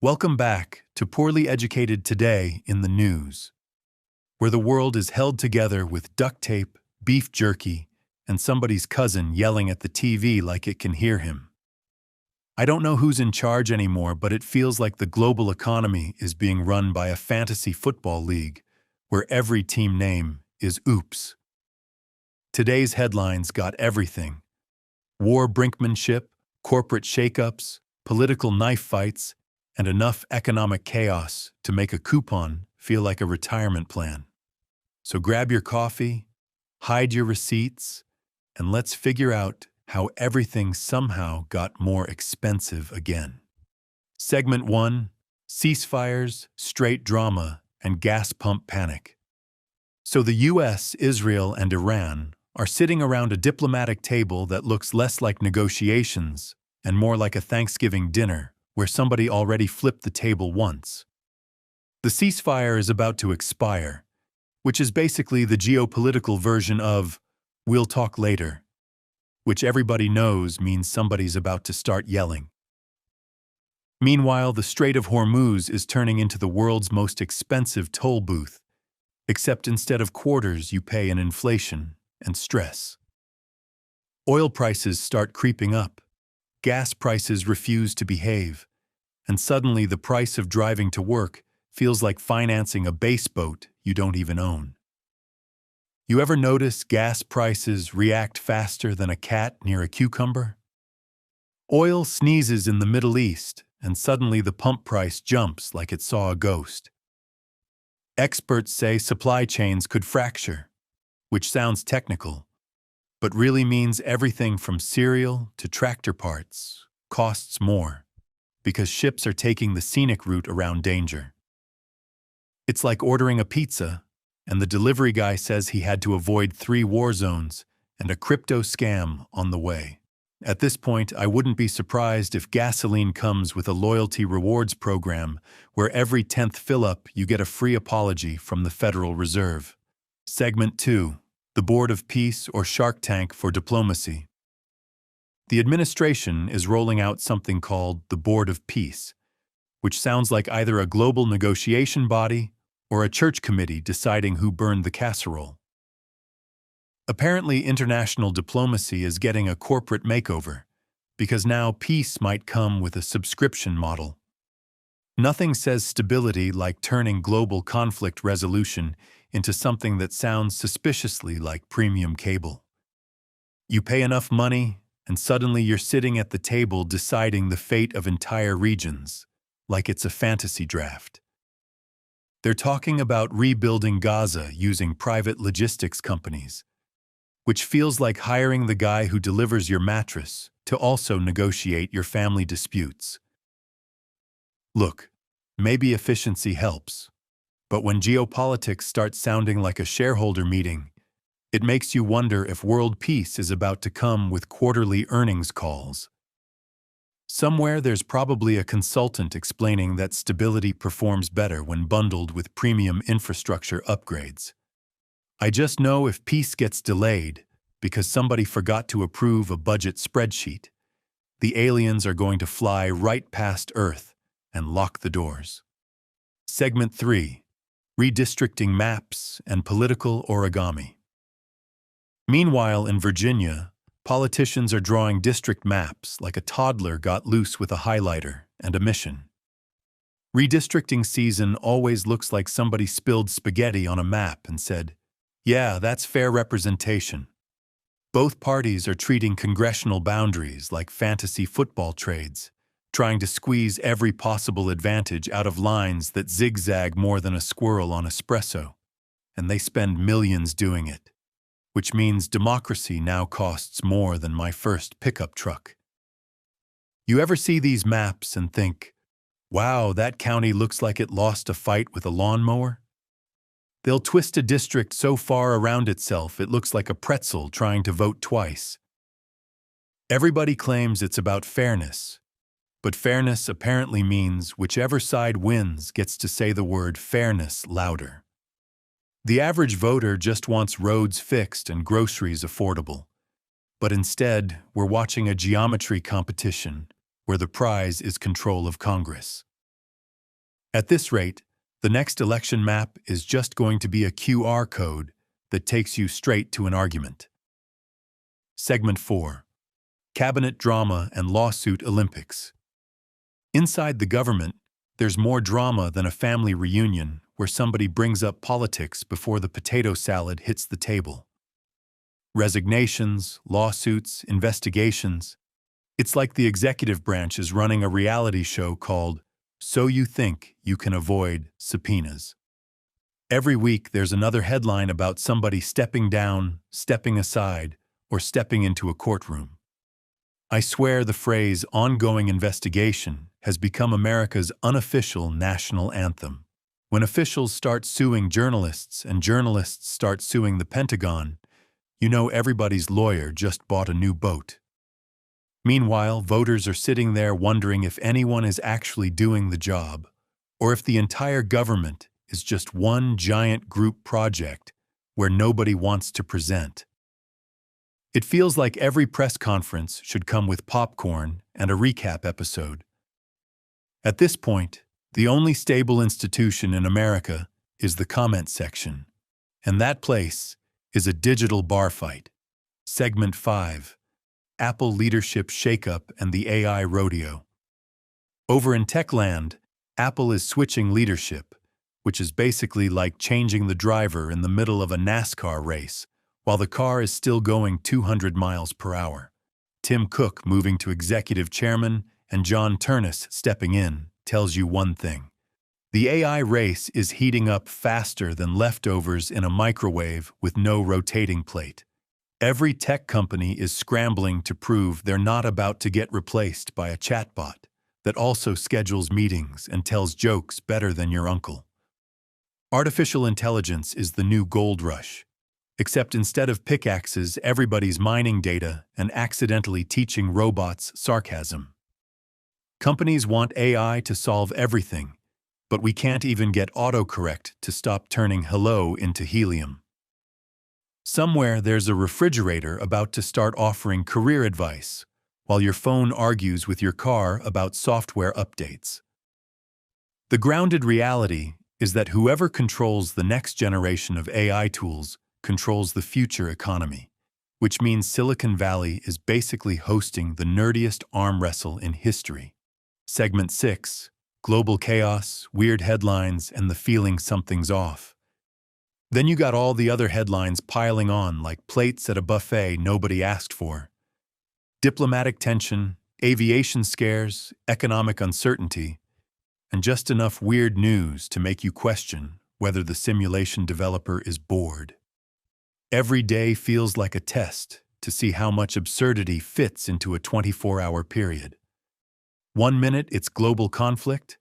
Welcome back to Poorly Educated Today in the News, where the world is held together with duct tape, beef jerky, and somebody's cousin yelling at the TV like it can hear him. I don't know who's in charge anymore, but it feels like the global economy is being run by a fantasy football league where every team name is Oops. Today's headlines got everything: war brinkmanship, corporate shakeups, political knife fights, and enough economic chaos to make a coupon feel like a retirement plan. So grab your coffee, hide your receipts, and let's figure out how everything somehow got more expensive again. Segment 1: Ceasefires, Strait drama, and gas pump panic. So the US, Israel, and Iran are sitting around a diplomatic table that looks less like negotiations and more like a Thanksgiving dinner where somebody already flipped the table once. The ceasefire is about to expire, which is basically the geopolitical version of "we'll talk later," which everybody knows means somebody's about to start yelling. Meanwhile, the Strait of Hormuz is turning into the world's most expensive toll booth, except instead of quarters you pay in inflation and stress. Oil prices start creeping up. Gas prices refuse to behave, and suddenly the price of driving to work feels like financing a base boat you don't even own. You ever notice gas prices react faster than a cat near a cucumber? Oil sneezes in the Middle East, and suddenly the pump price jumps like it saw a ghost. Experts say supply chains could fracture, which sounds technical, but really means everything from cereal to tractor parts costs more, because ships are taking the scenic route around danger. It's like ordering a pizza, and the delivery guy says he had to avoid 3 war zones and a crypto scam on the way. At this point, I wouldn't be surprised if gasoline comes with a loyalty rewards program where every 10th fill-up you get a free apology from the Federal Reserve. Segment 2: The Board of Peace or Shark Tank for Diplomacy. The administration is rolling out something called the Board of Peace, which sounds like either a global negotiation body or a church committee deciding who burned the casserole. Apparently, international diplomacy is getting a corporate makeover, because now peace might come with a subscription model. Nothing says stability like turning global conflict resolution into something that sounds suspiciously like premium cable. You pay enough money, and suddenly you're sitting at the table deciding the fate of entire regions, like it's a fantasy draft. They're talking about rebuilding Gaza using private logistics companies, which feels like hiring the guy who delivers your mattress to also negotiate your family disputes. Look, maybe efficiency helps, but when geopolitics starts sounding like a shareholder meeting, it makes you wonder if world peace is about to come with quarterly earnings calls. Somewhere there's probably a consultant explaining that stability performs better when bundled with premium infrastructure upgrades. I just know if peace gets delayed because somebody forgot to approve a budget spreadsheet, the aliens are going to fly right past Earth and lock the doors. Segment 3: Redistricting maps and political origami. Meanwhile, in Virginia, politicians are drawing district maps like a toddler got loose with a highlighter and a mission. Redistricting season always looks like somebody spilled spaghetti on a map and said, "Yeah, that's fair representation." Both parties are treating congressional boundaries like fantasy football trades, trying to squeeze every possible advantage out of lines that zigzag more than a squirrel on espresso, and they spend millions doing it, which means democracy now costs more than my first pickup truck. You ever see these maps and think, "Wow, that county looks like it lost a fight with a lawnmower"? They'll twist a district so far around itself it looks like a pretzel trying to vote twice. Everybody claims it's about fairness, but fairness apparently means whichever side wins gets to say the word fairness louder. The average voter just wants roads fixed and groceries affordable, but instead we're watching a geometry competition where the prize is control of Congress. At this rate, the next election map is just going to be a QR code that takes you straight to an argument. Segment 4. Cabinet Drama and Lawsuit Olympics. Inside the government, there's more drama than a family reunion where somebody brings up politics before the potato salad hits the table. Resignations, lawsuits, investigations. It's like the executive branch is running a reality show called So You Think You Can Avoid Subpoenas. Every week there's another headline about somebody stepping down, stepping aside, or stepping into a courtroom. I swear the phrase ongoing investigation has become America's unofficial national anthem. When officials start suing journalists and journalists start suing the Pentagon, you know everybody's lawyer just bought a new boat. Meanwhile, voters are sitting there wondering if anyone is actually doing the job, or if the entire government is just one giant group project where nobody wants to present. It feels like every press conference should come with popcorn and a recap episode. At this point, the only stable institution in America is the comment section, and that place is a digital bar fight. Segment 5. Apple Leadership Shakeup and the AI Rodeo. Over in Techland, Apple is switching leadership, which is basically like changing the driver in the middle of a NASCAR race, while the car is still going 200 miles per hour. Tim Cook moving to executive chairman and John Ternus stepping in tells you one thing. The AI race is heating up faster than leftovers in a microwave with no rotating plate. Every tech company is scrambling to prove they're not about to get replaced by a chatbot that also schedules meetings and tells jokes better than your uncle. Artificial intelligence is the new gold rush. Except instead of pickaxes, everybody's mining data and accidentally teaching robots sarcasm. Companies want AI to solve everything, but we can't even get autocorrect to stop turning hello into helium. Somewhere there's a refrigerator about to start offering career advice, while your phone argues with your car about software updates. The grounded reality is that whoever controls the next generation of AI tools controls the future economy, which means Silicon Valley is basically hosting the nerdiest arm wrestle in history. Segment 6. Global chaos, weird headlines, and the feeling something's off. Then you got all the other headlines piling on like plates at a buffet nobody asked for. Diplomatic tension, aviation scares, economic uncertainty, and just enough weird news to make you question whether the simulation developer is bored. Every day feels like a test to see how much absurdity fits into a 24-hour period. 1 minute it's global conflict,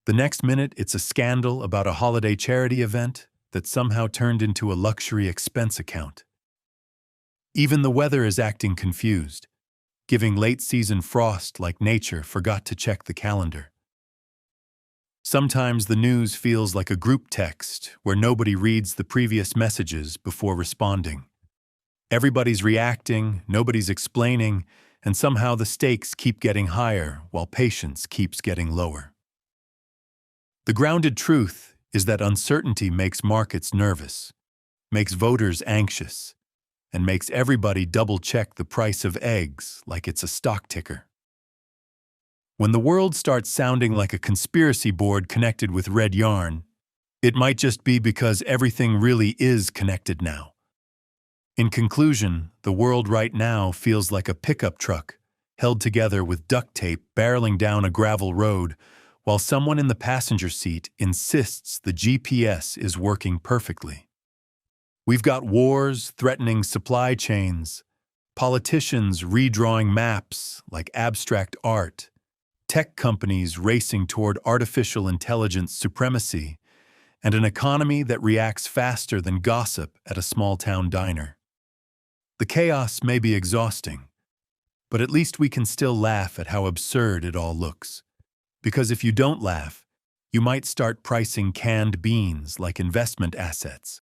the next minute it's a scandal about a holiday charity event that somehow turned into a luxury expense account. Even the weather is acting confused, giving late-season frost like nature forgot to check the calendar. Sometimes the news feels like a group text where nobody reads the previous messages before responding. Everybody's reacting, nobody's explaining, and somehow the stakes keep getting higher while patience keeps getting lower. The grounded truth is that uncertainty makes markets nervous, makes voters anxious, and makes everybody double-check the price of eggs like it's a stock ticker. When the world starts sounding like a conspiracy board connected with red yarn, it might just be because everything really is connected now. In conclusion, the world right now feels like a pickup truck held together with duct tape barreling down a gravel road while someone in the passenger seat insists the GPS is working perfectly. We've got wars threatening supply chains, politicians redrawing maps like abstract art, tech companies racing toward artificial intelligence supremacy, and an economy that reacts faster than gossip at a small-town diner. The chaos may be exhausting, but at least we can still laugh at how absurd it all looks. Because if you don't laugh, you might start pricing canned beans like investment assets.